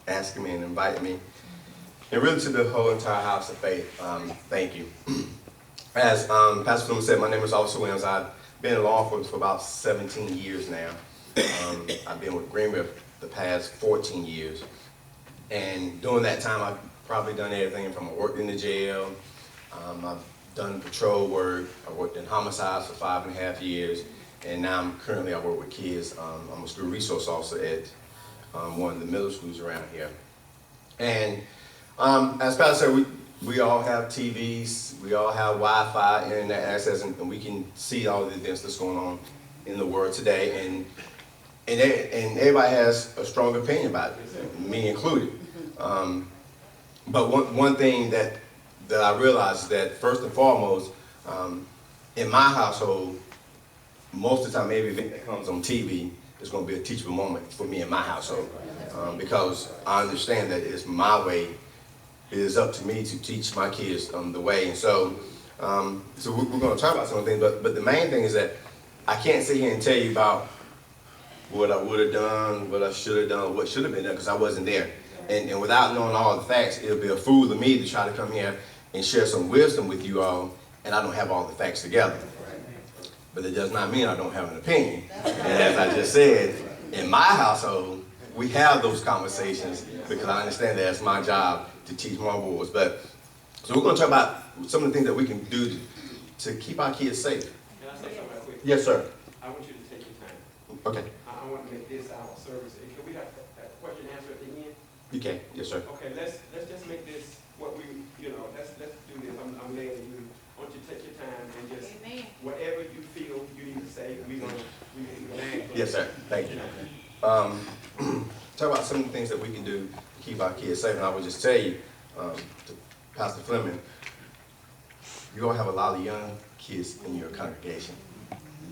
asking me and inviting me. And really to the whole entire house of faith, thank you. As Pastor Fleming said, my name is Officer Williams. I've been in law enforcement for about 17 years now. I've been with Greenville the past 14 years. And during that time, I've probably done everything from I worked in the jail, I've done patrol work, I worked in homicides for 5.5 years, and now I work with kids. I'm a school resource officer at one of the middle schools around here. And as Pastor said, we all have TVs, we all have Wi-Fi, internet access, and we can see all the events that's going on in the world today. And everybody has a strong opinion about it, me included. But one thing that I realized is that first and foremost, in my household, most of the time every event that comes on TV is going to be a teachable moment for me in my household, because I understand that it's my way. It is up to me to teach my kids the way. And so we're going to talk about some things, but the main thing is that I can't sit here and tell you about what I would have done, what I should have done, what should have been done, because I wasn't there. And without knowing all the facts, it'll be a fool of me to try to come here and share some wisdom with you all, and I don't have all the facts together. But it does not mean I don't have an opinion. And as I just said, in my household, we have those conversations because I understand that it's my job to teach my boys. So we're going to talk about some of the things that we can do to keep our kids safe. Can I say something real quick? Yes, sir. I want you to take your time. Okay. I want to make this our service. Can we have that question answered at the end? You can. Yes, sir. Okay, let's just make this what we, let's do this. I'm laying you. I want you to take your time and just whatever you feel you need to say, we gonna Yes, sir. Thank you. Talk about some of the things that we can do to keep our kids safe. And I would just tell you, to Pastor Fleming, you're going to have a lot of young kids in your congregation.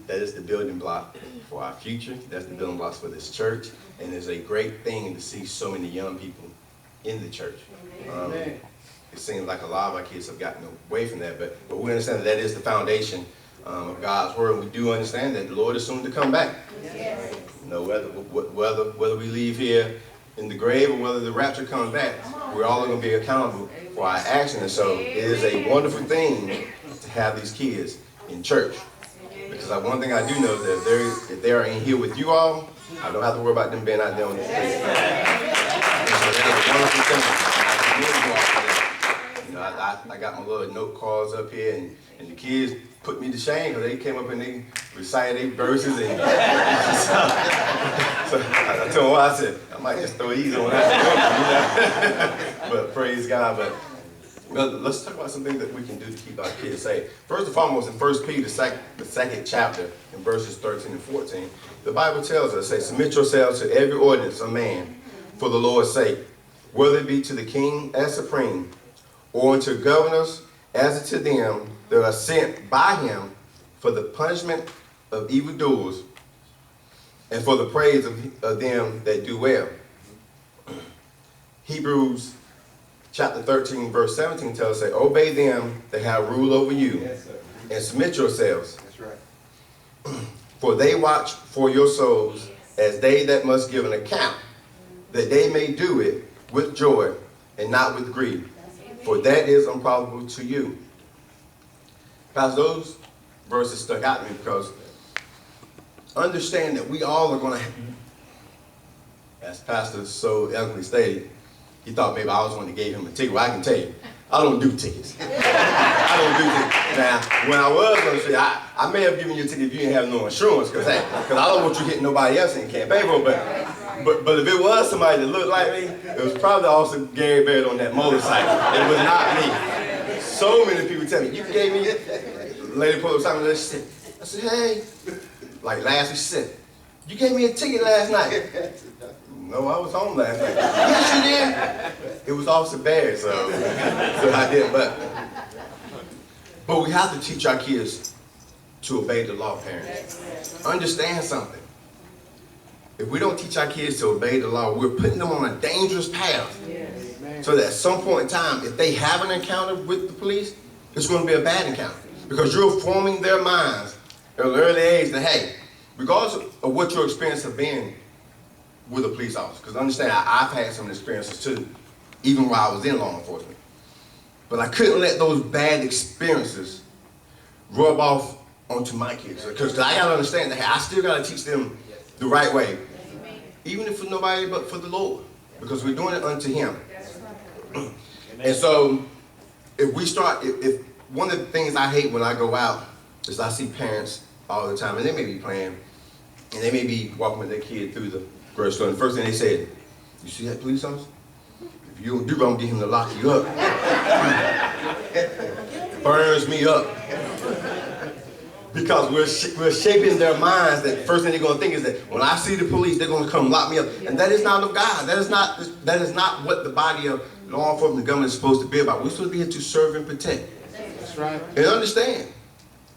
That is the building block for our future. That's the building blocks for this church. And it's a great thing to see so many young people in the church. It seems like a lot of our kids have gotten away from that, but we understand that is the foundation of God's word. We do understand that the Lord is soon to come back. Yes. Whether we leave here in the grave or whether the rapture comes back, we're all going to be accountable for our actions. And so it is a wonderful thing to have these kids in church. Because one thing I do know is that if they are in here with you all, I don't have to worry about them being out there on the street. So that is a wonderful thing. I got my little note cards up here, and the kids put me to shame because they came up and they recited their verses. And so I told them, I said, I might just throw these on that. But praise God. But let's talk about some things that we can do to keep our kids safe. First and foremost, in 1 Peter, the second chapter, in verses 13 and 14, the Bible tells us, say, submit yourselves to every ordinance of man for the Lord's sake, whether it be to the king as supreme, or unto governors as to them that are sent by him for the punishment of evildoers and for the praise of them that do well. Hebrews chapter 13 verse 17 tells us, say, obey them that have rule over you. Yes, sir. And submit yourselves. That's right. For they watch for your souls as they that must give an account, that they may do it with joy and not with grief. For that is unprofitable to you. Pastor, those verses stuck out to me because understand that we all are going to, as Pastor so eloquently stated, he thought maybe I was the one that gave him a ticket. Well, I can tell you, I don't do tickets. I don't do tickets. Now, when I was going to say, I may have given you a ticket if you didn't have no insurance, because I don't want you hitting nobody else in campaign road. But if it was somebody that looked like me, it was probably also Gary Baird on that motorcycle. It was not me. So many people tell me, you gave me, the lady pulled up something, she said, I said, hey, like last week, she said, you gave me a ticket last night. No, I was home last night. Yes, you did. It was Officer Baird, so I did. But we have to teach our kids to obey the law, parents. Understand something. If we don't teach our kids to obey the law, we're putting them on a dangerous path. Yes. So that at some point in time, if they have an encounter with the police, it's going to be a bad encounter. Because you're forming their minds at an early age that, hey, regardless of what your experience has been with a police officer. Because understand, I've had some experiences too, even while I was in law enforcement. But I couldn't let those bad experiences rub off onto my kids. Because I gotta understand that, hey, I still gotta teach them the right way. Even if for nobody but for the Lord. Because we're doing it unto Him. And so, if we start, if one of the things I hate when I go out is I see parents all the time, and they may be playing, and they may be walking with their kid through the grocery store, and the first thing they said, "You see that police officer? If you don't do, I'm gonna get him to lock you up." Burns me up. Because we're shaping their minds that first thing they're gonna think is that when I see the police, they're gonna come lock me up. And that is not of God. That is not what the body of law enforcement and government is supposed to be about. We're supposed to be here to serve and protect. That's right. And understand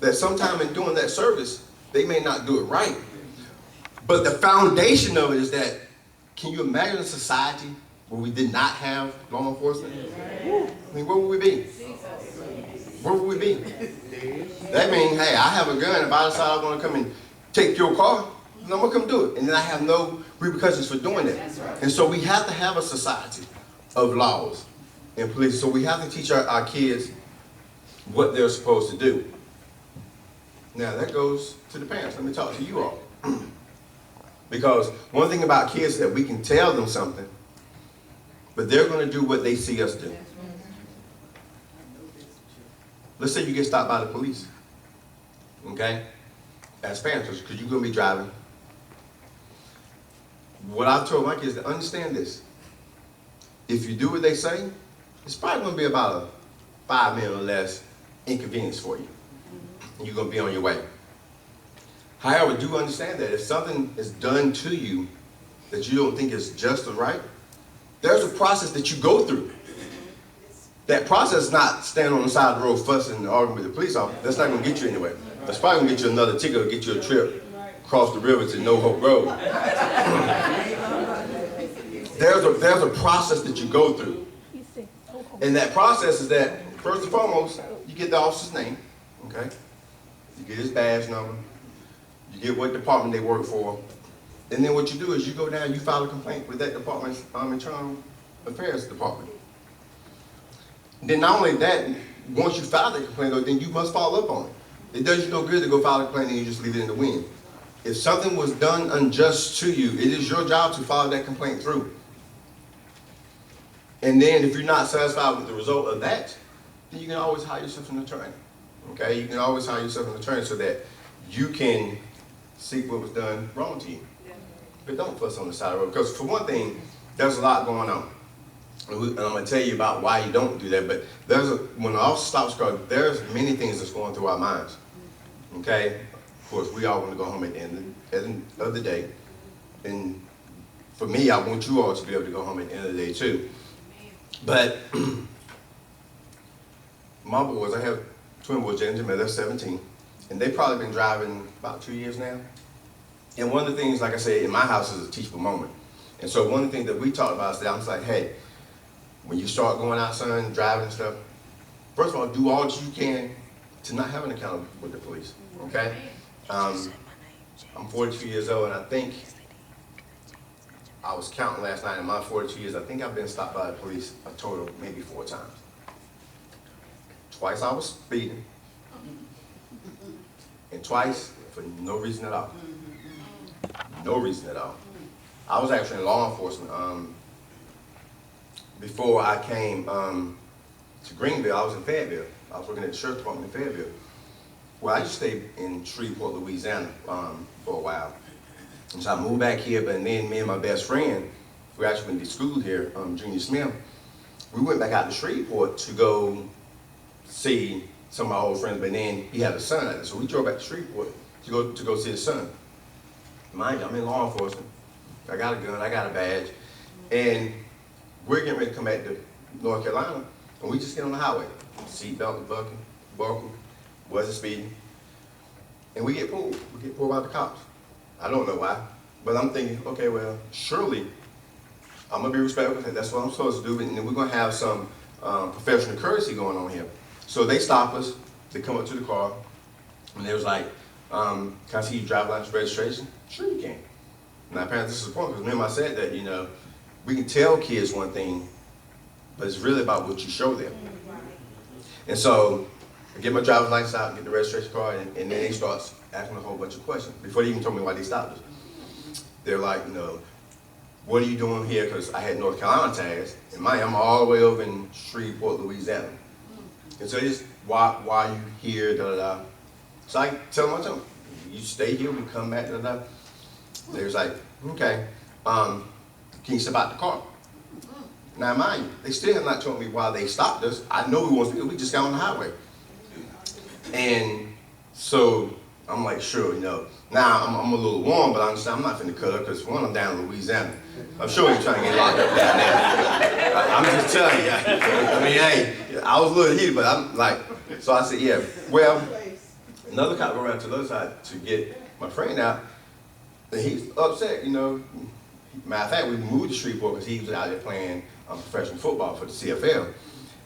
that sometime in doing that service, they may not do it right. But the foundation of it is that, can you imagine a society where we did not have law enforcement? I mean, where would we be? Where would we be? That means, hey, I have a gun. If I decide I'm going to come and take your car, then I'm going to come do it. And then I have no repercussions for doing that. And so we have to have a society of laws and police. So we have to teach our kids what they're supposed to do. Now, that goes to the parents. Let me talk to you all. Because one thing about kids is that we can tell them something, but they're going to do what they see us do. Let's say you get stopped by the police, okay? As parents, because you're going to be driving. What I've told my kids to understand this. If you do what they say, it's probably going to be about a 5 minute or less inconvenience for you. And you're going to be on your way. However, do understand that if something is done to you that you don't think is just or right, there's a process that you go through. That process is not standing on the side of the road fussing and arguing with the police officer. That's not going to get you anywhere. That's probably going to get you another ticket or get you a trip across the river to No Hope Road. There's a process that you go through. And that process is that, first and foremost, you get the officer's name, okay? You get his badge number. You get what department they work for. And then what you do is you go down, you file a complaint with that department's internal affairs department. Then not only that, once you file that complaint, then you must follow up on it. It does you no good to go file a complaint and you just leave it in the wind. If something was done unjust to you, it is your job to follow that complaint through. And then if you're not satisfied with the result of that, then you can always hire yourself an attorney. Okay? You can always hire yourself an attorney so that you can seek what was done wrong to you. But don't fuss on the side of the road. Because for one thing, there's a lot going on. And I'm going to tell you about why you don't do that. But when the officer stops the car, there's many things that's going through our minds. Okay? Of course, we all want to go home at the end of the day. And for me, I want you all to be able to go home at the end of the day too. But my boys, I have twin boys, Jen and Jamel, they're 17. And they've probably been driving about 2 years now. And one of the things, like I said, in my house is a teachable moment. And so one of the things that we talked about is that I'm just like, hey, when you start going out, son, driving and stuff, first of all, do all that you can to not have an encounter with the police, okay? I'm 42 years old, and I think, I was counting last night, in my 42 years, I think I've been stopped by the police a total of maybe 4 times. Twice I was speeding, and twice for no reason at all. No reason at all. I was actually in law enforcement. Before I came to Greenville, I was in Fayetteville. I was working at the sheriff's department in Fayetteville. Well, I just stayed in Shreveport, Louisiana for a while. And so I moved back here, but then me and my best friend, who actually went to school here, Junior Smith, we went back out to Shreveport to go see some of my old friends, but then he had a son out there. So we drove back to Shreveport to go see his son. Mind you, I'm in law enforcement. I got a gun, I got a badge, and we're getting ready to come back to North Carolina, and we just get on the highway. Seatbelt was buckled, wasn't speeding, and we get pulled. We get pulled by the cops. I don't know why, but I'm thinking, okay, well, surely I'm gonna be respectful. That's what I'm supposed to do, and then we're gonna have some professional courtesy going on here. So they stop us. They come up to the car, and they was like, "Can I see your driver's license registration?" Sure, you can. Now, parents, this is important because remember I said that, you know, we can tell kids one thing, but it's really about what you show them. And so, I get my driver's license out, get the registration card, and then they start asking a whole bunch of questions before they even told me why they stopped us. They're like, you know, what are you doing here? Because I had North Carolina tags, and I'm all the way over in Shreveport, Louisiana. And so just, why are you here, da da da. So I tell them, you stay here, we come back, da da da. They was like, okay, can you step out the car? Now mind you, they still have not told me why they stopped us. I know we want to, we just got on the highway. And so I'm like, sure, you know. Now I'm a little warm, but I understand I'm not finna cut up because one, I'm down in Louisiana. I'm sure you're trying to get locked up down there. I'm just telling you. I mean, hey, I was a little heated, but I'm like, so I said, yeah. Well, another cop go around to the other side to get my friend out, and he's upset, you know. Matter of fact, we moved to Shreveport because he was out there playing professional football for the CFL.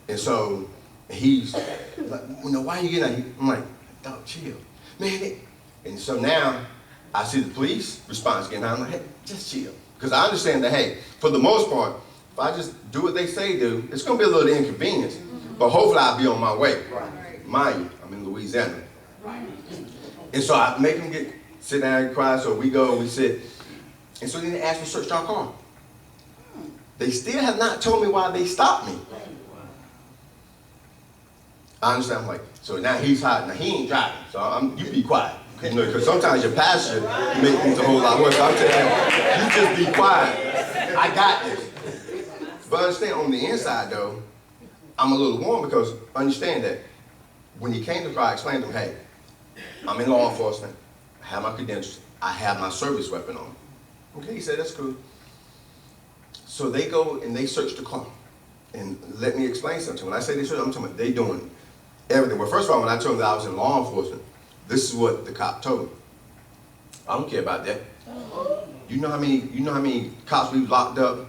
And so he's like, you know, why are you getting out? I'm like, dog, chill. Man, and so now I see the police response getting out. I'm like, hey, just chill. Because I understand that, hey, for the most part, if I just do what they say do, it's going to be a little inconvenience. But hopefully I'll be on my way. Mind you, I'm in Louisiana. And so I make them sit down and cry. So we go and we sit. And so then they ask me to search our car. They still have not told me why they stopped me. I understand. I'm like, so now he's hot. Now he ain't driving. So you be quiet. You know, because sometimes your passenger make things a whole lot worse. So I'm telling you, you just be quiet. I got this. But understand, on the inside though, I'm a little warm because understand that when he came to the car, I explained to him, hey, I'm in law enforcement. I have my credentials. I have my service weapon on me. Okay, he said, that's cool. So they go and they search the car. And let me explain something. When I say they search, I'm talking about they doing everything. Well, first of all, when I told them that I was in law enforcement, this is what the cop told me. I don't care about that. You know how many cops we've locked up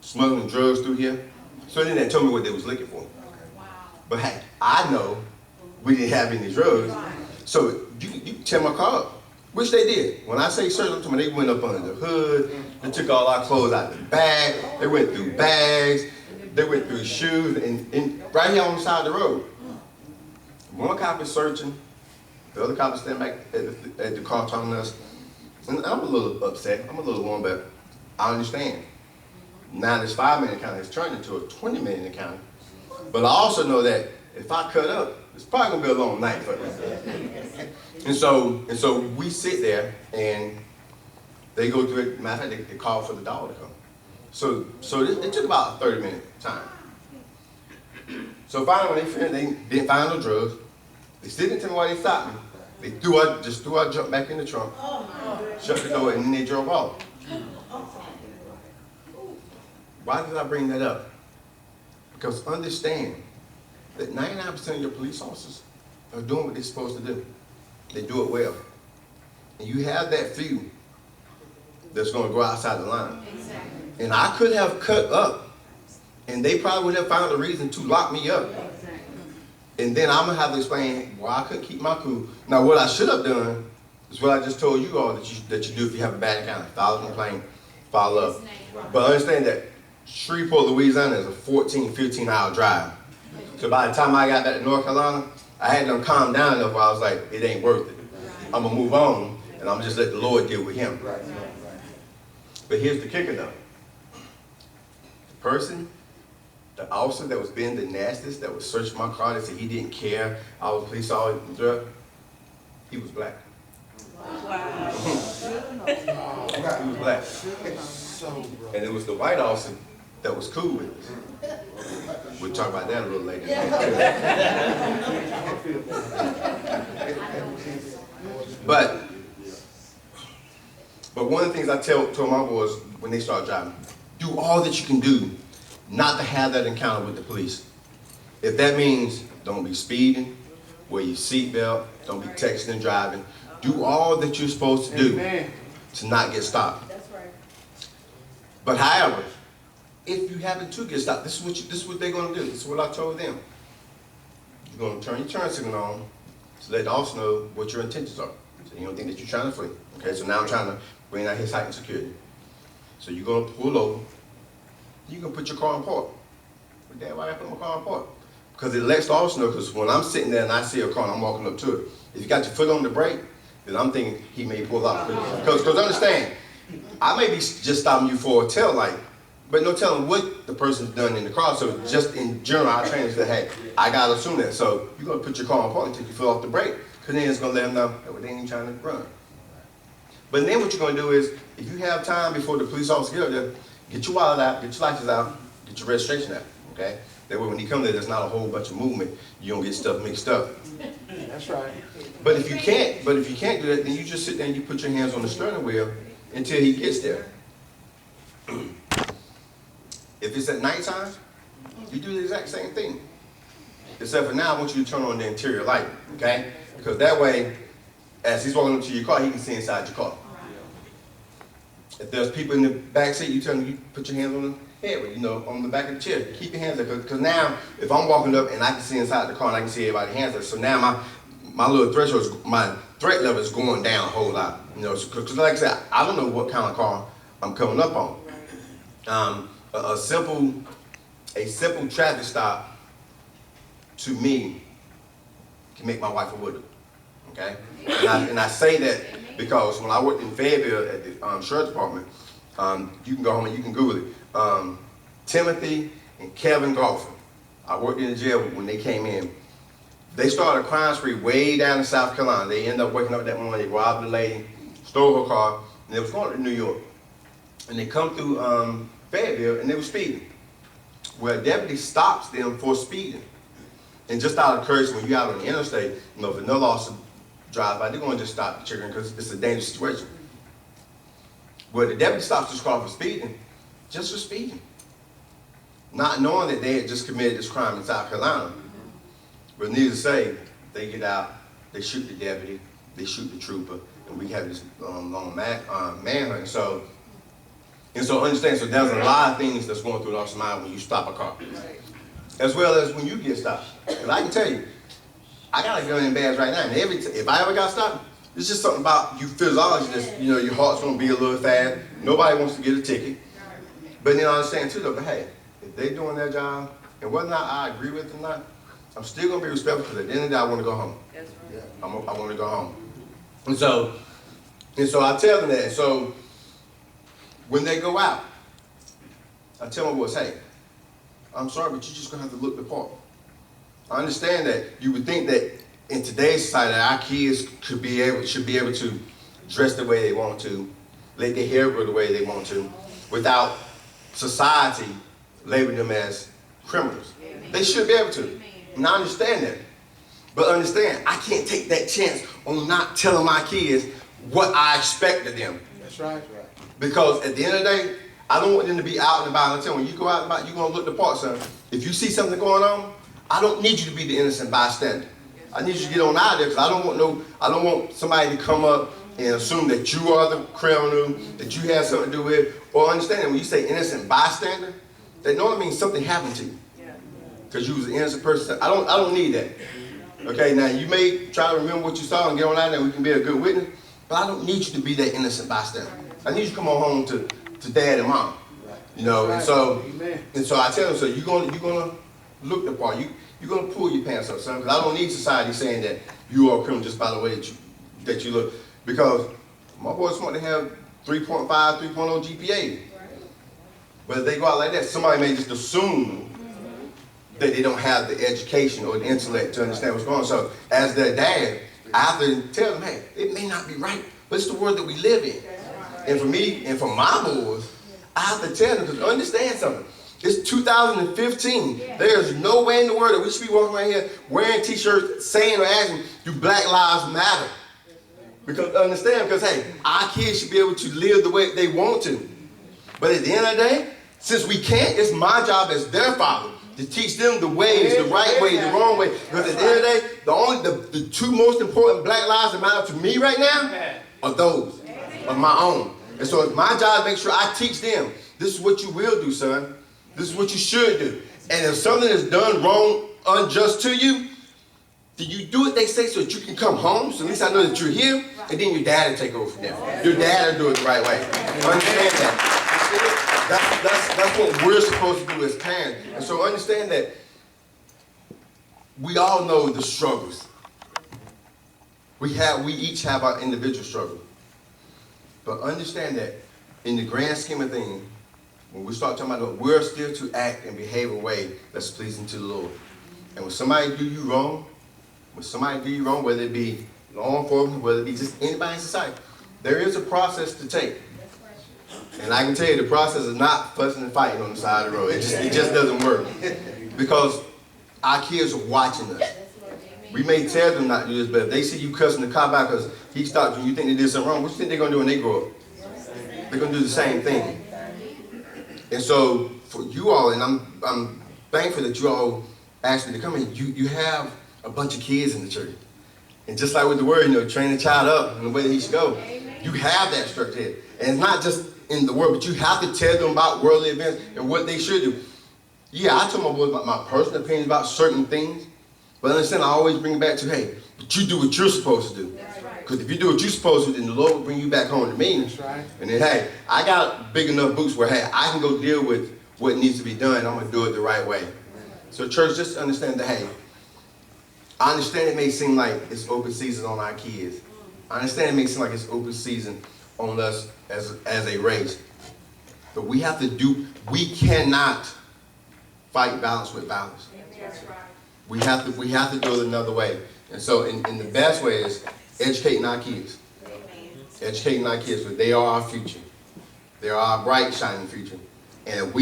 smuggling drugs through here? So then they told me what they was looking for. But hey, I know we didn't have any drugs. So you tear my car up. Which they did. When I say search, I'm talking, they went up under the hood, they took all our clothes out the bag, they went through bags, they went through shoes, and right here on the side of the road. One cop is searching, the other cop is standing back at the car talking to us. And I'm a little upset, I'm a little warm, but I understand. Now this 5-minute encounter has turned into a 20-minute encounter. But I also know that if I cut up, it's probably gonna be a long night for me. And so we sit there and they go through it. Matter of fact, they call for the dog to come. So it took about a 30-minute time. So finally, when they didn't find no drugs, they still didn't tell me why they stopped me. They just threw our junk back in the trunk, shut the door, and then they drove off. Why did I bring that up? Because understand that 99% of your police officers are doing what they're supposed to do. They do it well. And you have that few that's going to go outside the line. Exactly. And I could have cut up, and they probably would have found a reason to lock me up. Exactly. And then I'm going to have to explain why I couldn't keep my cool. Now, what I should have done is what I just told you all that you do if you have a bad encounter. File a complaint, follow up. But understand that Shreveport, Louisiana is a 14, 15-hour drive. So by the time I got back to North Carolina, I had them calm down enough where I was like, it ain't worth it. I'm going to move on, and I'm going to just let the Lord deal with him. But here's the kicker, though. The person, the officer that was being the nastiest, that was searching my car, that said he didn't care, I was a police officer, he was black. Wow. He was black. And it was the white officer that was cool with us. We'll talk about that a little later. But one of the things I told my boys when they start driving, do all that you can do not to have that encounter with the police. If that means don't be speeding, wear your seatbelt, don't be texting and driving, do all that you're supposed to do to not get stopped. That's right. But however, if you happen to get stopped, this is what they're going to do. This is what I told them. You're going to turn your turn signal on to let the officer know what your intentions are. So you don't think that you're trying to flee. Okay, so now I'm trying to bring out his heightened security. So you're gonna pull over, you're gonna put your car in park. But Dad, why I put my car in park? Because it lets the officer know, because when I'm sitting there and I see a car and I'm walking up to it, if you got your foot on the brake, then I'm thinking he may pull out. Because understand, I may be just stopping you for a tail light, but no telling what the person's done in the car. So just in general, our trainers say, hey, I gotta assume that. So you're gonna put your car in park and take your foot off the brake, because then it's gonna let them know that they ain't trying to run. But then what you're gonna do is, if you have time before the police officer get up there, get your wallet out, get your license out, get your registration out, okay? That way when you come there, there's not a whole bunch of movement. You don't get stuff mixed up. That's right. But if you can't do that, then you just sit there and you put your hands on the steering wheel until he gets there. If it's at nighttime, you do the exact same thing. Except for now, I want you to turn on the interior light, okay? Because that way, as he's walking up to your car, he can see inside your car. If there's people in the back seat, you tell them, you put your hands on the head, you know, on the back of the chair. Keep your hands there, because now, if I'm walking up and I can see inside the car and I can see everybody's hands there, so now my little threshold, my threat level is going down a whole lot. You know, because like I said, I don't know what kind of car I'm coming up on. A simple traffic stop, to me, can make my wife a widow. Okay, and I say that because when I worked in Fayetteville at the sheriff's department, you can go home and you can Google it. Timothy and Kevin Golfer, I worked in the jail when they came in. They started a crime spree way down in South Carolina. They ended up waking up that morning, they robbed the lady, stole her car, and they was going to New York. And they come through Fayetteville and they were speeding. Well, a deputy stops them for speeding. And just out of courtesy, when you're out on the interstate, you know, if another officer drives by, they're going to just stop the chicken because it's a dangerous situation. Well, the deputy stops this car for speeding, just for speeding. Not knowing that they had just committed this crime in South Carolina. But needless to say, they get out, they shoot the deputy, they shoot the trooper, and we have this long manhunt. And so understand, so there's a lot of things that's going through the officer's mind when you stop a car. As well as when you get stopped. And I can tell you, I got a gun in badge right now, and if I ever got stopped, it's just something about you physiology that's, you know, your heart's gonna be a little fast. Nobody wants to get a ticket. But then I understand too, though, but hey, if they're doing their job, and whether or not I agree with it or not, I'm still gonna be respectful, because at the end of the day, I wanna go home. That's right. I wanna go home. And so I tell them that. And so when they go out, I tell my boys, hey, I'm sorry, but you're just gonna have to look the part. I understand that you would think that in today's society, our kids should be able to dress the way they want to, let their hair grow the way they want to, without society labeling them as criminals. They should be able to. And I understand that. But understand, I can't take that chance on not telling my kids what I expect of them. That's right. Because at the end of the day, I don't want them to be out and about. I tell them, when you go out and about, you're going to look the part, son. If you see something going on, I don't need you to be the innocent bystander. I need you to get on out of there, because I don't want somebody to come up and assume that you are the criminal, that you have something to do with it. Or understand that when you say innocent bystander, that normally means something happened to you. Because you was an innocent person. I don't need that. Okay, now you may try to remember what you saw and get on out there and we can be a good witness, but I don't need you to be that innocent bystander. I need you to come on home to dad and mom. You know, and so I tell them, so you're gonna look the part. You're gonna pull your pants up, son, because I don't need society saying that you are a criminal just by the way that you look. Because my boys want to have 3.5, 3.0 GPA. But if they go out like that, somebody may just assume that they don't have the education or the intellect to understand what's going on. So as their dad, I have to tell them, hey, it may not be right, but it's the world that we live in. And for me, and for my boys, I have to tell them, because understand something. It's 2015. There's no way in the world that we should be walking around here wearing t-shirts saying or asking, do Black Lives Matter? Because understand, because hey, our kids should be able to live the way they want to. But at the end of the day, since we can't, it's my job as their father to teach them the ways, the right way, the wrong way. Because at the end of the day, the two most important Black lives that matter to me right now are those of my own. And so it's my job to make sure I teach them, this is what you will do, son. This is what you should do. And if something is done wrong, unjust to you, Do you do what they say so that you can come home? So at least I know that you're here, and then your dad will take over from there. Your dad will do it the right way. Understand that. That's what we're supposed to do as parents. And so understand that we all know the struggles. We each have our individual struggle. But understand that in the grand scheme of things, when we start talking about it, we're still to act and behave a way that's pleasing to the Lord. And when somebody do you wrong, whether it be law enforcement, whether it be just anybody in society, there is a process to take. And I can tell you the process is not fussing and fighting on the side of the road. It just doesn't work. Because our kids are watching us. We may tell them not to do this, but if they see you cussing the cop out because he stopped you, you think they did something wrong, what do you think they're going to do when they grow up? They're going to do the same thing. And so for you all, and I'm thankful that you all asked me to come in, you have a bunch of kids in the church. And just like with the word, train a child up in the way that he should go. You have that structure here. And it's not just in the word, but you have to tell them about worldly events and what they should do. Yeah, I told my boys about my personal opinions about certain things. But understand, I always bring it back to, hey, but you do what you're supposed to do. Because if you do what you're supposed to, then the Lord will bring you back home to me. That's right. And then, hey, I got big enough boots where, hey, I can go deal with what needs to be done. I'm going to do it the right way. So church, just understand that, hey, I understand it may seem like it's open season on our kids. I understand it may seem like it's open season on us as a race. But we cannot fight violence with violence. We have to do it another way. And so in the best way is educating our kids. Educating our kids, because they are our future. They are our bright, shining future. And if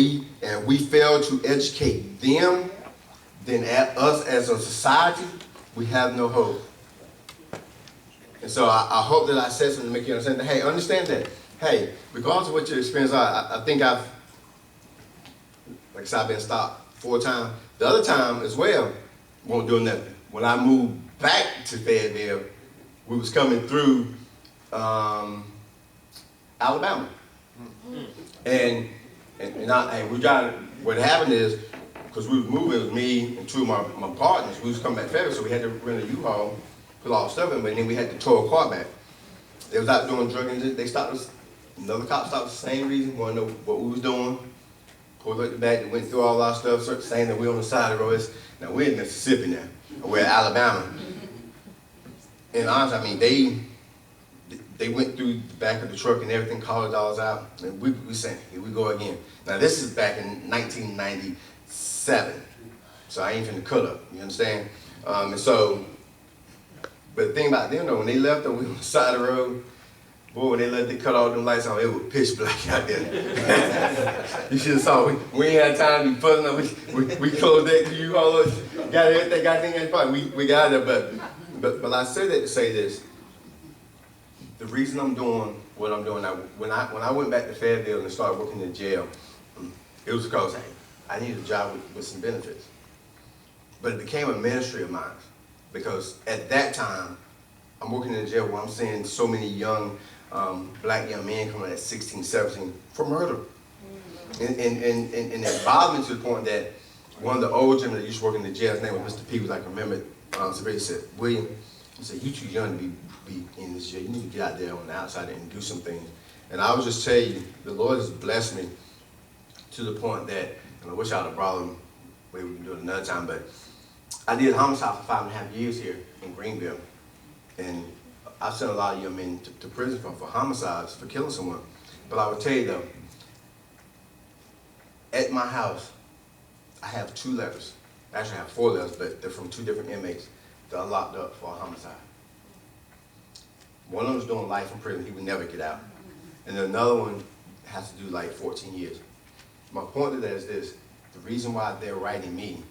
we fail to educate them, then us as a society, we have no hope. And so I hope that I said something to make you understand that, hey, understand that, hey, regardless of what your experience are, I think like I said, I've been stopped 4 times. The other time as well, won't do nothing. When I moved back to Fayetteville, we was coming through Alabama. And what happened is, because we was moving, it was me and 2 of my partners, we was coming back to Fayetteville, so we had to rent a U-Haul, put all the stuff in, but then we had to tow a car back. They was out doing drug and they stopped us. Another cop stopped us, same reason, wanted to know what we was doing. Pulled up the back, they went through all our stuff, saying that we're on the side of the road. Now we're in Mississippi now, we're in Alabama. And honestly, I mean, they went through the back of the truck and everything, called dollars out, and we said, here we go again. Now this is back in 1997, so I ain't finna cut up, you understand? And so, but the thing about them though, when they left, we were on the side of the road. Boy, when they cut all them lights on, it was pitch black out there. You should have saw, we ain't had time to be fuzzing up. We closed that to you all, got everything, got things in the we got there, but I say that to say this. The reason I'm doing what I'm doing now, when I went back to Fayetteville and started working in jail, it was because, hey, I needed a job with some benefits. But it became a ministry of mine, because at that time, I'm working in jail where I'm seeing so many young, black young men coming at 16, 17 for murder. And it bothered me to the point that one of the old gentlemen that used to work in the jail, his name was Mr. P, was like, remember, he said, William, he said, you're too young to be in this jail. You need to get out there on the outside and do some things. And I would just tell you, the Lord has blessed me to the point that, and I wish I would have brought him, maybe we can do it another time, but I did homicide for 5.5 years here in Greenville. And I've sent a lot of young men to prison for homicides, for killing someone. But I would tell you though, at my house, I have 2 letters. Actually, I have 4 letters, but they're from 2 different inmates that are locked up for a homicide. One of them is doing life in prison. He would never get out. And then another one has to do like 14 years. My point to that is this. The reason why they're writing me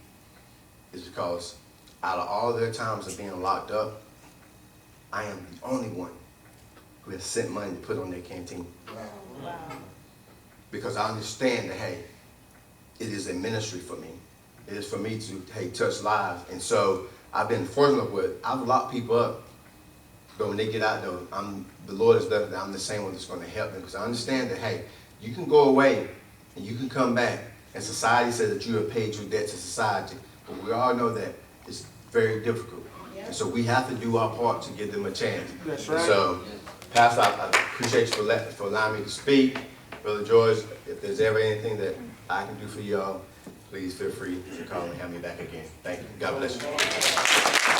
is because out of all their times of being locked up, I am the only one who has sent money to put on their canteen. Wow. Because I understand that, hey, it is a ministry for me. It is for me to, hey, touch lives. And so I've been fortunate with, I've locked people up. But when they get out though, the Lord has left that I'm the same one that's going to help them. Because I understand that, hey, you can go away and you can come back. And society says that you have paid your debt to society. But we all know that it's very difficult. And so we have to do our part to give them a chance. That's And right. so, Pastor, I appreciate you for allowing me to speak. Brother George, if there's ever anything that I can do for y'all, please feel free to call and have me back again. Thank you. God bless you.